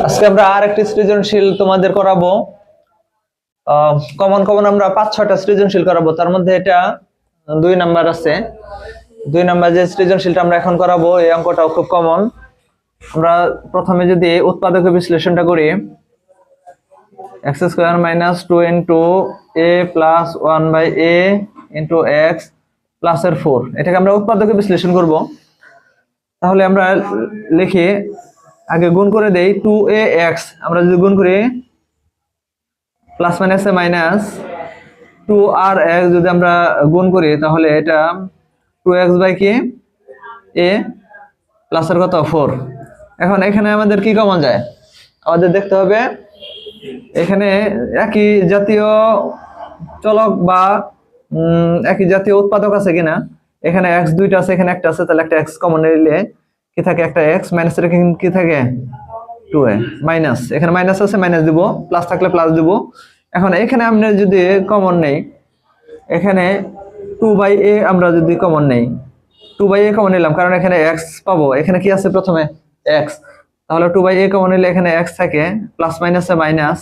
আজকে আমরা আরেকটি সৃজনশীল তোমাদের করাবো। কমন কমন আমরা 5-6টা সৃজনশীল করাবো, তার মধ্যে এটা 2 নাম্বার আছে। 2 নাম্বার যে সৃজনশীলটা আমরা এখন করাবো, এই অঙ্কটাও খুব কমন। আমরা প্রথমে যদি উৎপাদকের বিশ্লেষণটা করি, x² - 2 a + 1/a x plus এর 4, এটাকে আমরা উৎপাদকের বিশ্লেষণ করব। তাহলে আমরা লিখি, আগে গুণ করে দেই 2ax, আমরা যদি গুণ করি প্লাস মাইনাসে মাইনাস 2rx, যদি আমরা গুণ করি তাহলে এটা 2x বাই কি a প্লাসের কত 4। এখন এখানে আমাদের কি কমন যায়, আমাদের দেখতে হবে এখানে একই জাতীয় চলক বা একই জাতীয় উৎপাদক আছে কিনা। এখানে x দুইটা আছে, এখানে একটা আছে, তাহলে একটা x কমন নিলে কি থাকে, একটা x মাইনাস এর কি থাকে 2a মাইনাস, এখানে মাইনাস আছে মাইনাস দিব, প্লাস থাকলে প্লাস দিব। এখন এখানে আমরা যদি কমন নেই, এখানে 2/a আমরা যদি কমন নেই, 2/a কমন নিলাম, কারণ এখানে x পাবো, এখানে কি আছে প্রথমে x, তাহলে 2/a কমন নিলে এখানে x থাকে, প্লাস মাইনাসে মাইনাস,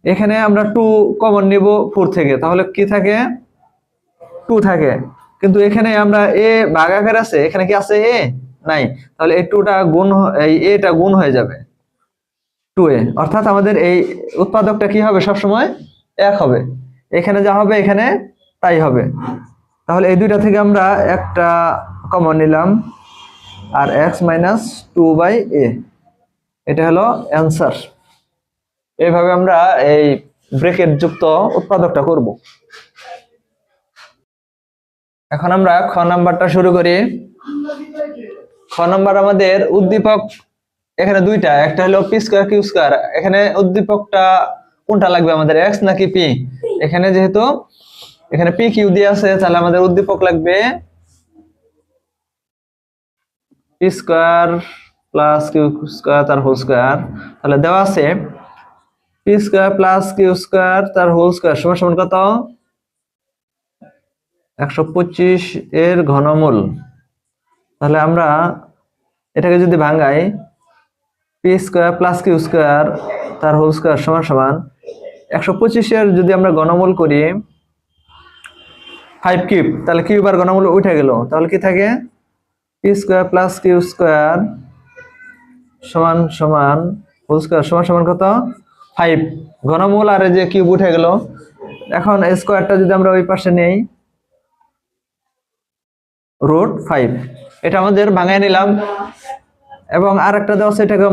এখানে আমরা 2 কমন নিব 4 থেকে, তাহলে কি থাকে 2 থাকে। কিন্তু এখানে আমরা a ভাগাকার আছে, এখানে কি আছে a নাই, তাহলে এই 2টা গুণ, এই a-টা গুণ হয়ে যাবে 2a, অর্থাৎ আমাদের এই উৎপাদকটা কি হবে, সব সময় 1 হবে। এখানে যা হবে এখানে তাই হবে। তাহলে এই দুইটা থেকে আমরা একটা কমন নিলাম, আর x - 2/a, এটা হলো অ্যানসার। এইভাবে আমরা এই ব্র্যাকেট যুক্ত উৎপাদকটা করব। এখন আমরা খ নাম্বারটা শুরু করি। খ নাম্বার আমাদের উদ্দীপক এখানে দুইটা, একটা হলো p² q²। এখানে উদ্দীপকটা কোনটা লাগবে আমাদের, x নাকি p? এখানে যেহেতু এখানে p q দিয়ে আছে, তাহলে আমাদের উদ্দীপক লাগবে p² + q² তার হোল স্কয়ার। তাহলে দেওয়া আছে p² + q² তার হোল স্কয়ার সমান কত, 125 এর ঘনমূল। তাহলে আমরা এটাকে যদি ভাঙাই, p² + q² তার হোল স্কয়ার সমান 125 এর যদি আমরা ঘনমূল করি 5 কিউব, তাহলে কিউব আর ঘনমূল উঠে গেল, তাহলে কি থাকে p² + q² হোল স্কয়ার সমান কত 5, ঘনমূল আর এই যে কিউব উঠে গেল। এখন স্কয়ারটা যদি আমরা ওই পাশে নেই, √5, এটা আমাদের ভাঙায় নিলাম। এবং আরেকটা দেওয়া আছে, এটাকে